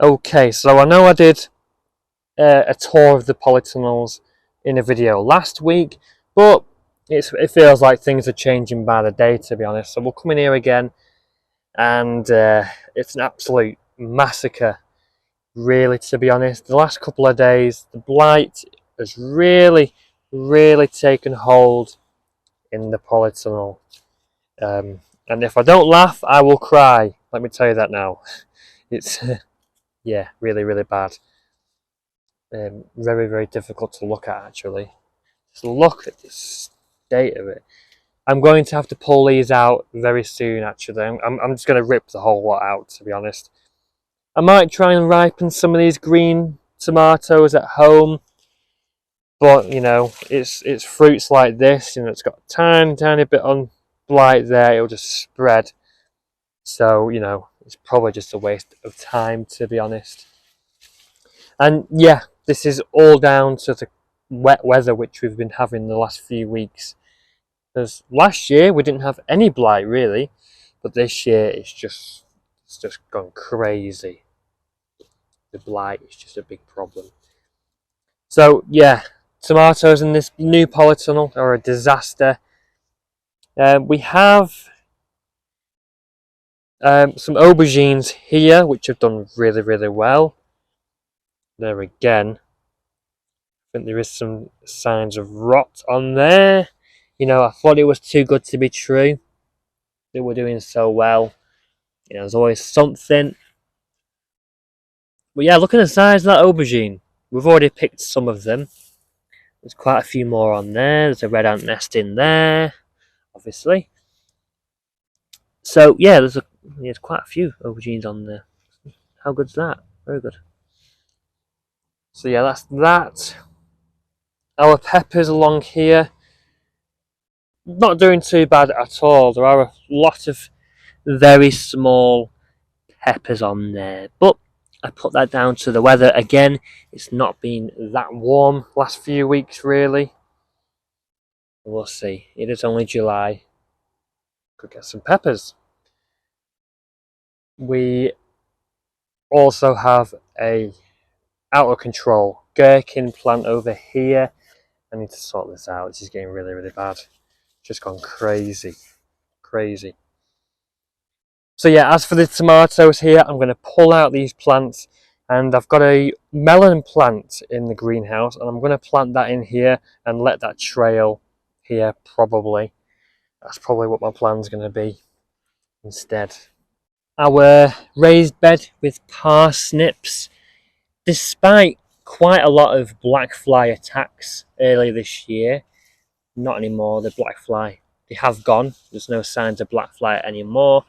Okay, so I know I did a tour of the polytunnels in a video last week, but it feels like things are changing by the day, to be honest. So we'll come in here again, and it's an absolute massacre, really, to be honest. The last couple of days, the blight has really taken hold in the polytunnel. And if I don't laugh, I will cry. Let me tell you that now. It's, yeah, really bad. Very difficult to look at, actually. Just look at the state of it. I'm going to have to pull these out very soon, actually. I'm just going to rip the whole lot out, to be honest. I might try and ripen some of these green tomatoes at home, but you know, it's fruits like this, it's got a tiny bit on blight there. It'll just spread. So it's probably just a waste of time, to be honest. And yeah, this is all down to the wet weather which we've been having the last few weeks. Because last year we didn't have any blight really, but this year it's just gone crazy. The blight is just a big problem. So yeah, tomatoes in this new polytunnel are a disaster. We have some aubergines here which have done really well. There again, I think there is some signs of rot on there. I thought it was too good to be true. They were doing so well. There's always something. But yeah, look at the size of that aubergine. We've already picked some of them. There's quite a few more on there. There's a red ant nest in there, obviously. So yeah, there's quite a few aubergines on there. How good's that? Very good. So yeah, that's that. Our peppers along here, not doing too bad at all. There are a lot of very small peppers on there, but I put that down to the weather again. It's not been that warm last few weeks really. We'll see. It is only July. Could get some peppers. We also have a out of control gherkin plant over here. I need to sort this out. This is getting really bad. Just gone crazy. So yeah, as for the tomatoes here, I'm going to pull out these plants, and I've got a melon plant in the greenhouse, and I'm going to plant that in here and let that trail here probably. That's probably what my plan's going to be instead. Our raised bed with parsnips, despite quite a lot of black fly attacks earlier this year, not anymore. The black fly, they have gone. There's no signs of black fly anymore.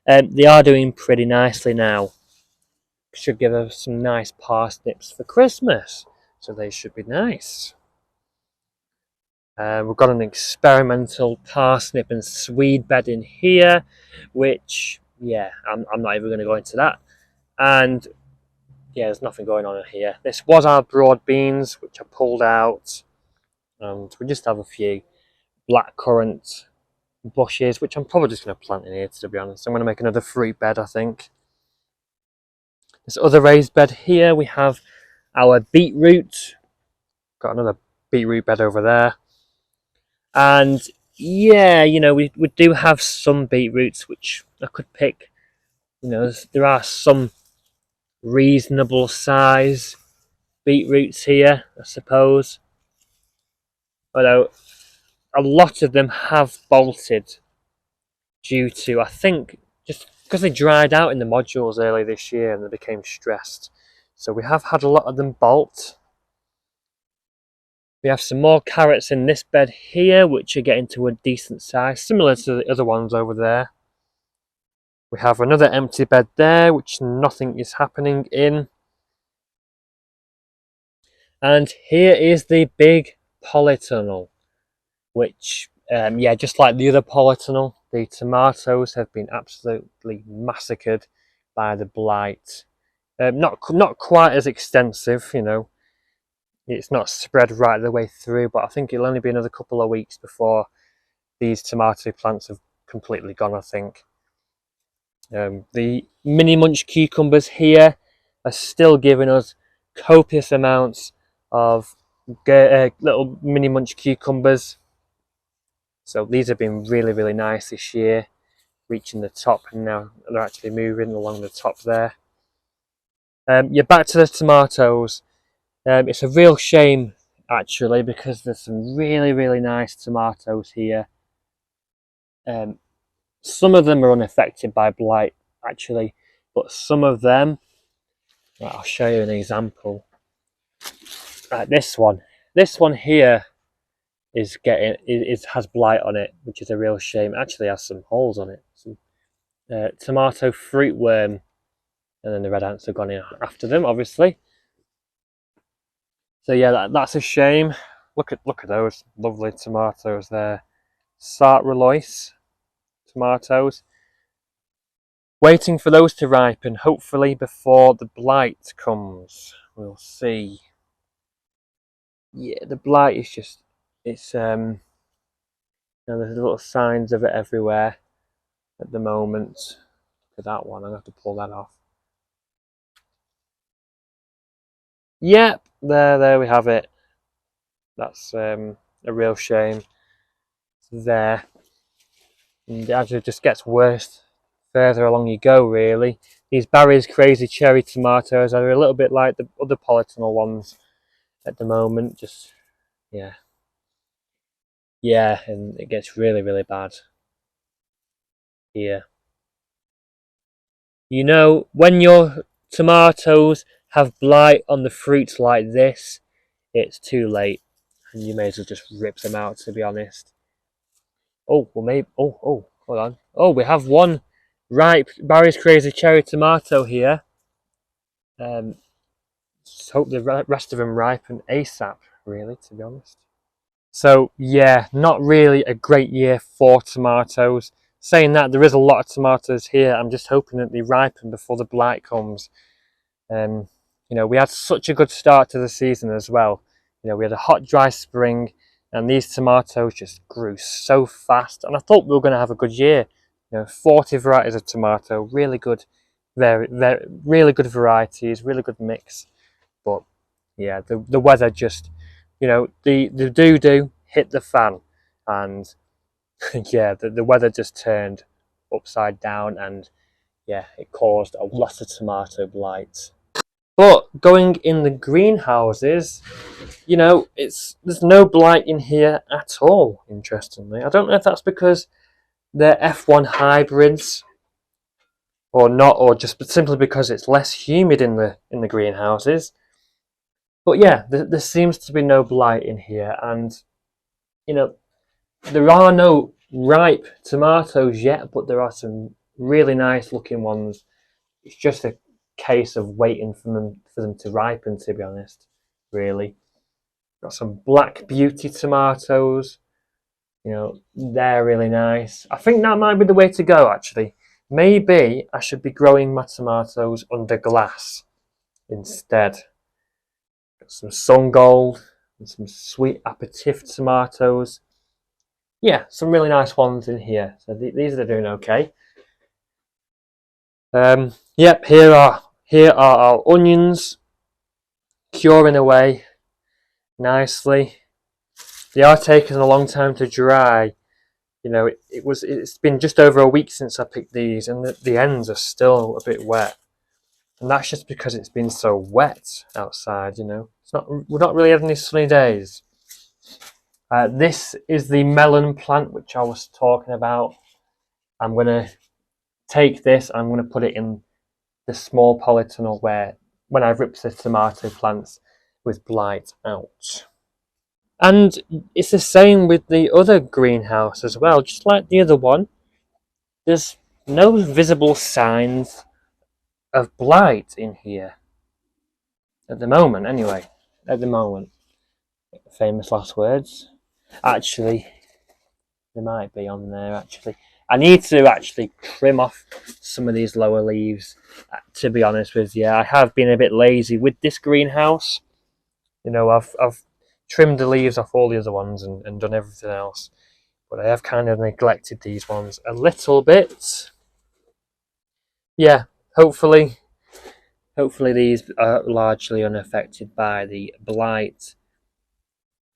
They are doing pretty nicely now. Should give us some nice parsnips for Christmas, so they should be nice. We've got an experimental parsnip and swede bed in here, which, yeah, I'm not even going to go into that. And yeah, there's nothing going on in here. This was our broad beans, which I pulled out, and we just have a few blackcurrant bushes, which I'm probably just going to plant in here, to be honest. I'm going to make another fruit bed, I think. This other raised bed here, we have our beetroot. Got another beetroot bed over there. And yeah, we do have some beetroots which I could pick. There are some reasonable size beetroots here, I suppose. Although a lot of them have bolted due to, I think, just because they dried out in the modules early this year and they became stressed. So we have had a lot of them bolt. We have some more carrots in this bed here, which are getting to a decent size, similar to the other ones over there. We have another empty bed there, which nothing is happening in. And here is the big polytunnel, which, yeah, just like the other polytunnel, the tomatoes have been absolutely massacred by the blight. Not quite as extensive, It's not spread right the way through, but I think it'll only be another couple of weeks before these tomato plants have completely gone, I think. The mini munch cucumbers here, are still giving us copious amounts of little mini munch cucumbers. So these have been really, really nice this year, reaching the top, and now they're actually moving along the top there. Yeah, back to the tomatoes. It's a real shame, actually, because there's some really, really nice tomatoes here. Some of them are unaffected by blight, actually, but some of them, I'll show you an example. This one here has blight on it, which is a real shame. It actually has some holes on it. Some tomato fruit worm, and then the red ants have gone in after them, obviously. So yeah, that's a shame. Look at those lovely tomatoes there. Sartre tomatoes. Waiting for those to ripen, hopefully before the blight comes. We'll see. Yeah, the blight is just, it's there's little signs of it everywhere at the moment. Look at that one, I'm gonna have to pull that off. Yep, there we have it. That's a real shame. There. And it actually just gets worse further along you go, really. These Barry's Crazy Cherry tomatoes are a little bit like the other polytunnel ones at the moment. Just, yeah. Yeah, and it gets really, really bad here. You know, when your tomatoes have blight on the fruits like this, it's too late. And you may as well just rip them out, to be honest. Oh, well, maybe. Oh, hold on. Oh, we have one ripe Barry's Crazy Cherry tomato here. Just hope the rest of them ripen ASAP, really, to be honest. So, yeah, not really a great year for tomatoes. Saying that, there is a lot of tomatoes here. I'm just hoping that they ripen before the blight comes. You know, we had such a good start to the season as well. You know, we had a hot, dry spring, and these tomatoes just grew so fast. And I thought we were going to have a good year. You know, 40 varieties of tomato, really good, really good varieties, really good mix. But yeah, the weather just, you know, the doo-doo hit the fan, and yeah, the weather just turned upside down, and yeah, it caused a lot of tomato blight. But going in the greenhouses, you know, there's no blight in here at all, interestingly. I don't know if that's because they're F1 hybrids or not, or just simply because it's less humid in the greenhouses. But yeah, there seems to be no blight in here, and you know, there are no ripe tomatoes yet, but there are some really nice looking ones. It's just a case of waiting for them to ripen, to be honest, really. Got some Black Beauty tomatoes. You know, they're really nice. I think that might be the way to go, actually. Maybe I should be growing my tomatoes under glass instead. Got some Sun Gold and some Sweet Aperitif tomatoes. Yeah, some really nice ones in here. So these are doing okay. Yep, here are our onions curing away nicely. They are taking a long time to dry. You know, it's been just over a week since I picked these, and the ends are still a bit wet. And that's just because it's been so wet outside, you know. We're not really having any sunny days. This is the melon plant which I was talking about. I'm going to take this, I'm going to put it in the small polytunnel where when I ripped the tomato plants with blight out. And it's the same with the other greenhouse as well, just like the other one. There's no visible signs of blight in here. At the moment, anyway. At the moment. Famous last words. Actually, there might be on there, actually. I need to actually trim off some of these lower leaves, to be honest with you. I have been a bit lazy with this greenhouse. You know, I've trimmed the leaves off all the other ones and done everything else. But I have kind of neglected these ones a little bit. Yeah, hopefully Hopefully these are largely unaffected by the blight.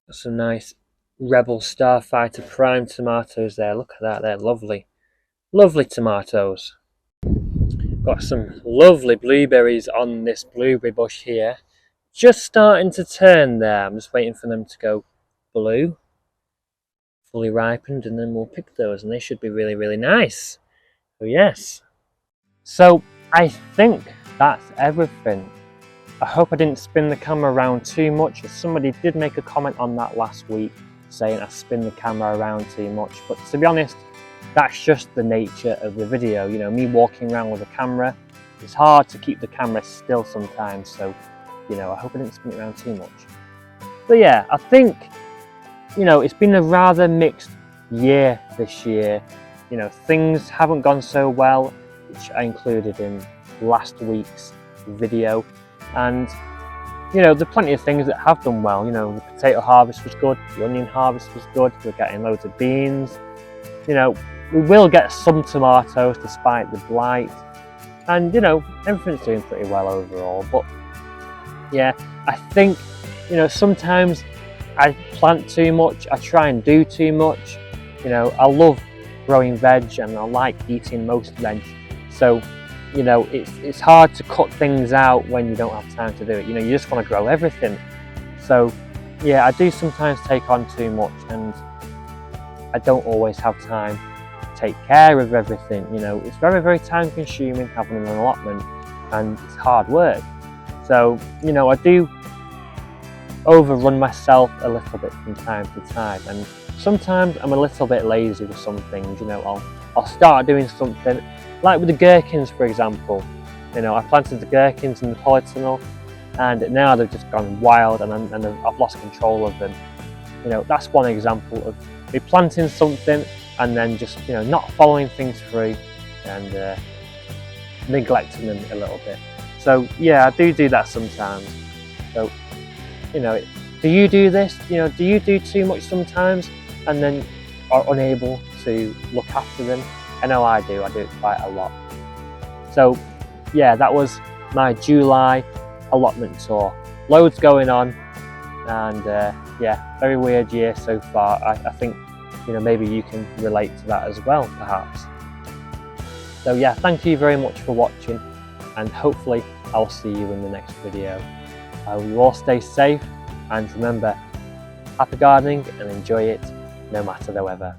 Got some nice Rebel Starfighter Prime tomatoes there. Look at that, they're lovely. Lovely tomatoes. Got some lovely blueberries on this blueberry bush here. Just starting to turn there. I'm just waiting for them to go blue. Fully ripened, and then we'll pick those, and they should be really, really nice. So yes. So I think that's everything. I hope I didn't spin the camera around too much. Somebody did make a comment on that last week saying I spin the camera around too much, but to be honest, that's just the nature of the video. You know, me walking around with a camera, it's hard to keep the camera still sometimes, so you know, I hope I didn't spin it around too much. But yeah, I think, you know, it's been a rather mixed year this year. You know, things haven't gone so well, which I included in last week's video, and you know, there are plenty of things that have done well. You know, the potato harvest was good, the onion harvest was good, we're getting loads of beans. You know, we will get some tomatoes despite the blight, and you know, everything's doing pretty well overall. But yeah, I think, you know, sometimes I plant too much, I try and do too much. You know, I love growing veg and I like eating most veg, so you know, it's hard to cut things out when you don't have time to do it. You know, you just want to grow everything. So yeah, I do sometimes take on too much, and I don't always have time to take care of everything. You know, it's very, very time consuming having an allotment, and it's hard work. So, you know, I do overrun myself a little bit from time to time, and sometimes I'm a little bit lazy with some things. You know, I'll start doing something, like with the gherkins, for example. You know, I planted the gherkins in the polytunnel, and now they've just gone wild, and I've lost control of them. You know, that's one example of me planting something and then just, you know, not following things through and neglecting them a little bit. So yeah, I do that sometimes. So, you know, do you do this? You know, do you do too much sometimes and then are unable to look after them? I know I do it quite a lot. So yeah, that was my July allotment tour. Loads going on, and yeah, very weird year so far. I think, you know, maybe you can relate to that as well, perhaps. So yeah, thank you very much for watching, and hopefully I'll see you in the next video. I hope you all stay safe, and remember, happy gardening and enjoy it no matter the weather.